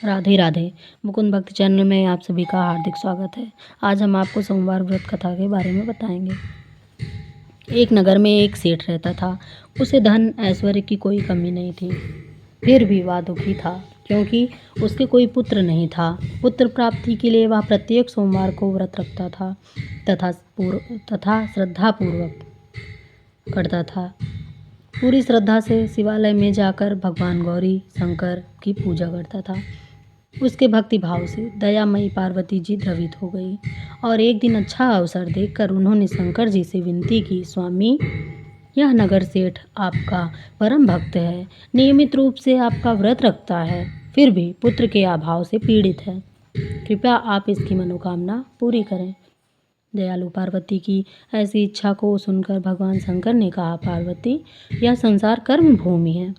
राधे राधे। मुकुंद भक्ति चैनल में आप सभी का हार्दिक स्वागत है। आज हम आपको सोमवार व्रत कथा के बारे में बताएंगे। एक नगर में एक सेठ रहता था। उसे धन ऐश्वर्य की कोई कमी नहीं थी। फिर भी वह दुखी था क्योंकि उसके कोई पुत्र नहीं था। पुत्र प्राप्ति के लिए वह प्रत्येक सोमवार को व्रत रखता था तथा श्रद्धापूर्वक करता था। पूरी श्रद्धा से शिवालय में जाकर भगवान गौरी शंकर की पूजा करता था। उसके भक्ति भाव से दयामयी पार्वती जी द्रवित हो गई और एक दिन अच्छा अवसर देखकर उन्होंने शंकर जी से विनती की, स्वामी, यह नगर सेठ आपका परम भक्त है, नियमित रूप से आपका व्रत रखता है, फिर भी पुत्र के अभाव से पीड़ित है। कृपया आप इसकी मनोकामना पूरी करें। दयालु पार्वती की ऐसी इच्छा को सुनकर भगवान शंकर ने कहा, पार्वती, यह संसार कर्म भूमि है।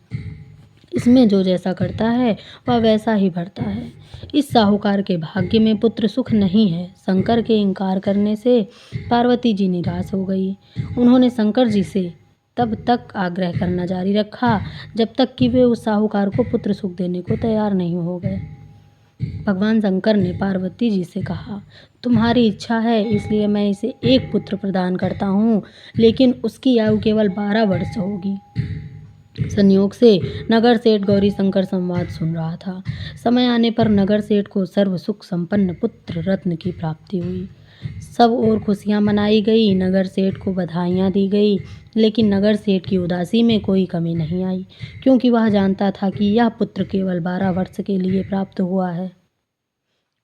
इसमें जो जैसा करता है वह वैसा ही भरता है। इस साहूकार के भाग्य में पुत्र सुख नहीं है। शंकर के इनकार करने से पार्वती जी निराश हो गई। उन्होंने शंकर जी से तब तक आग्रह करना जारी रखा जब तक कि वे उस साहूकार को पुत्र सुख देने को तैयार नहीं हो गए। भगवान शंकर ने पार्वती जी से कहा, तुम्हारी इच्छा है इसलिए मैं इसे एक पुत्र प्रदान करता हूँ, लेकिन उसकी आयु केवल 12 वर्ष होगी। संयोग से नगर सेठ गौरी शंकर संवाद सुन रहा था। समय आने पर नगर सेठ को सर्व सुख संपन्न पुत्र रत्न की प्राप्ति हुई। सब ओर खुशियां मनाई गई। नगर सेठ को बधाइयां दी गई, लेकिन नगर सेठ की उदासी में कोई कमी नहीं आई, क्योंकि वह जानता था कि यह पुत्र केवल 12 वर्ष के लिए प्राप्त हुआ है।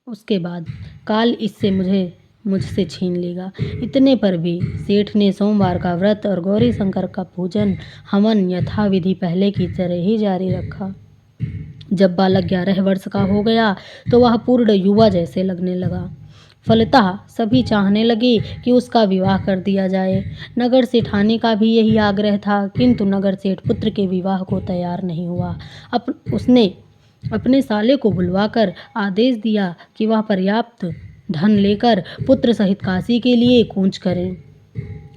उसके बाद काल इससे मुझसे छीन लेगा। इतने पर भी सेठ ने सोमवार का व्रत और गौरी शंकर का पूजन हवन यथाविधि पहले की तरह ही जारी रखा। जब बालक 11 वर्ष का हो गया तो वह पूर्ण युवा जैसे लगने लगा। फलतः सभी चाहने लगे कि उसका विवाह कर दिया जाए। नगर सेठानी का भी यही आग्रह था, किंतु नगर सेठ पुत्र के विवाह को तैयार नहीं हुआ। उसने अपने साले को बुलवाकर आदेश दिया कि वह पर्याप्त धन लेकर पुत्र सहित काशी के लिए कूच करें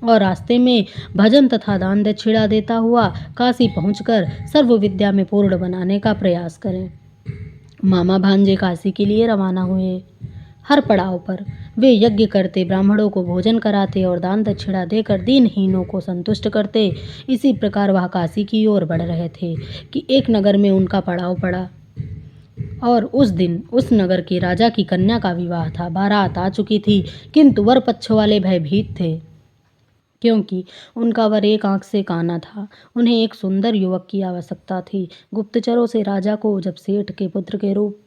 और रास्ते में भजन तथा दान दक्षिणा देता हुआ काशी पहुंचकर सर्व विद्या में पूर्ण बनाने का प्रयास करें। मामा भांजे काशी के लिए रवाना हुए। हर पड़ाव पर वे यज्ञ करते, ब्राह्मणों को भोजन कराते और दान दक्षिणा देकर दीनहीनों को संतुष्ट करते। इसी प्रकार वह काशी की ओर बढ़ रहे थे कि एक नगर में उनका पड़ाव पड़ा और उस दिन उस नगर के राजा की कन्या का विवाह था। बारात आ चुकी थी, किंतु वर पक्ष वाले भयभीत थे, क्योंकि उनका वर एक आंख से काना था। उन्हें एक सुंदर युवक की आवश्यकता थी। गुप्तचरों से राजा को जब सेठ के पुत्र के रूप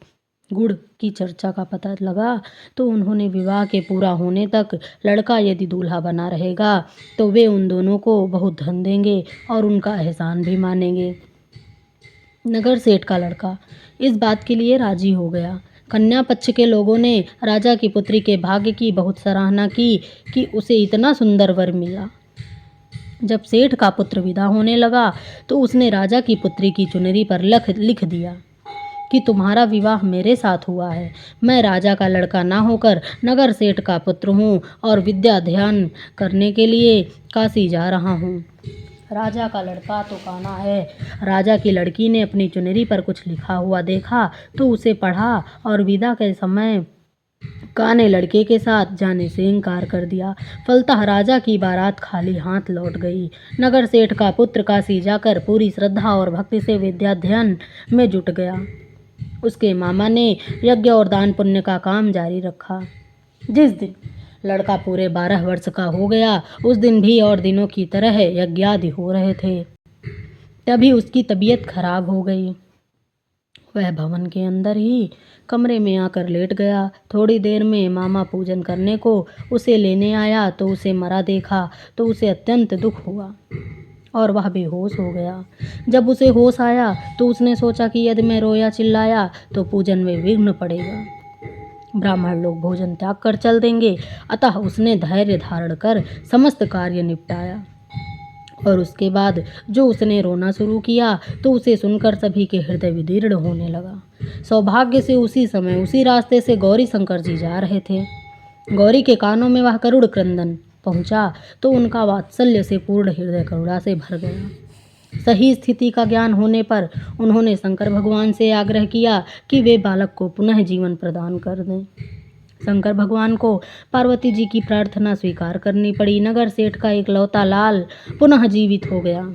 गुण की चर्चा का पता लगा तो उन्होंने विवाह के पूरा होने तक लड़का यदि दूल्हा बना रहेगा तो वे उन दोनों को बहुत धन देंगे और उनका एहसान भी मानेंगे। नगर सेठ का लड़का इस बात के लिए राजी हो गया। कन्या पक्ष के लोगों ने राजा की पुत्री के भाग्य की बहुत सराहना की कि उसे इतना सुंदर वर मिला। जब सेठ का पुत्र विदा होने लगा तो उसने राजा की पुत्री की चुनरी पर लिख दिया कि तुम्हारा विवाह मेरे साथ हुआ है। मैं राजा का लड़का ना होकर नगर सेठ का पुत्र हूँ और विद्या अध्ययन करने के लिए काशी जा रहा हूँ। राजा का लड़का तो काना है। राजा की लड़की ने अपनी चुनरी पर कुछ लिखा हुआ देखा तो उसे पढ़ा और विदा के समय काने लड़के के साथ जाने से इनकार कर दिया। फलतः राजा की बारात खाली हाथ लौट गई। नगर सेठ का पुत्र काशी जाकर पूरी श्रद्धा और भक्ति से विद्याध्ययन में जुट गया। उसके मामा ने यज्ञ और दान पुण्य का काम जारी रखा। जिस दिन लड़का पूरे 12 वर्ष का हो गया उस दिन भी और दिनों की तरह यज्ञादि हो रहे थे। तभी उसकी तबीयत खराब हो गई। वह भवन के अंदर ही कमरे में आकर लेट गया। थोड़ी देर में मामा पूजन करने को उसे लेने आया तो उसे मरा देखा तो उसे अत्यंत दुख हुआ और वह बेहोश हो गया। जब उसे होश आया तो उसने सोचा कि यदि मैं रोया चिल्लाया तो पूजन में विघ्न पड़ेगा, ब्राह्मण लोग भोजन त्याग कर चल देंगे। अतः उसने धैर्य धारण कर समस्त कार्य निपटाया और उसके बाद जो उसने रोना शुरू किया तो उसे सुनकर सभी के हृदय विदीर्ण होने लगा। सौभाग्य से उसी समय उसी रास्ते से गौरी शंकर जी जा रहे थे। गौरी के कानों में वह करुण क्रंदन पहुंचा तो उनका वात्सल्य से पूर्ण हृदय करुणा से भर गया। सही स्थिति का ज्ञान होने पर उन्होंने शंकर भगवान से आग्रह किया कि वे बालक को पुनः जीवन प्रदान कर दें। शंकर भगवान को पार्वती जी की प्रार्थना स्वीकार करनी पड़ी। नगर सेठ का इकलौता लाल पुनः जीवित हो गया।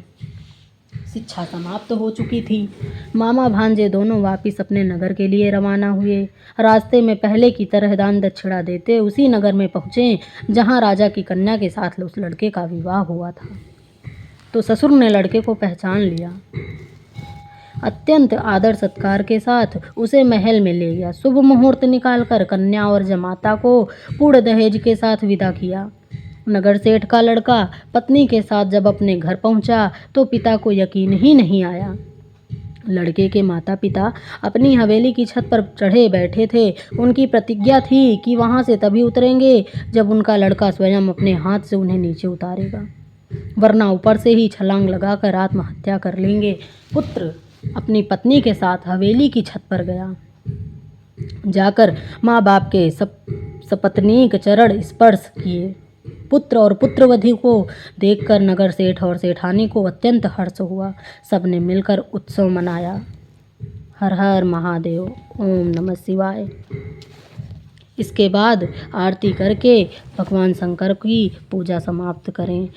शिक्षा समाप्त हो चुकी थी। मामा भांजे दोनों वापिस अपने नगर के लिए रवाना हुए। रास्ते में पहले की तरह दान दक्षिणा देते उसी नगर में पहुँचे जहाँ राजा की कन्या के साथ उस लड़के का विवाह हुआ था। तो ससुर ने लड़के को पहचान लिया। अत्यंत आदर सत्कार के साथ उसे महल में ले गया। शुभ मुहूर्त निकालकर कन्या और जमाता को पूर्ण दहेज के साथ विदा किया। नगर सेठ का लड़का पत्नी के साथ जब अपने घर पहुंचा तो पिता को यकीन ही नहीं आया। लड़के के माता पिता अपनी हवेली की छत पर चढ़े बैठे थे। उनकी प्रतिज्ञा थी कि वहां से तभी उतरेंगे जब उनका लड़का स्वयं अपने हाथ से उन्हें नीचे उतारेगा, वरना ऊपर से ही छलांग लगाकर आत्महत्या कर लेंगे। पुत्र अपनी पत्नी के साथ हवेली की छत पर गया। जाकर माँ बाप के सपत्नीक चरण स्पर्श किए। पुत्र और पुत्रवधू को देखकर नगर सेठ और सेठानी को अत्यंत हर्ष हुआ। सबने मिलकर उत्सव मनाया। हर हर महादेव, ओम नमः शिवाय। इसके बाद आरती करके भगवान शंकर की पूजा समाप्त करें।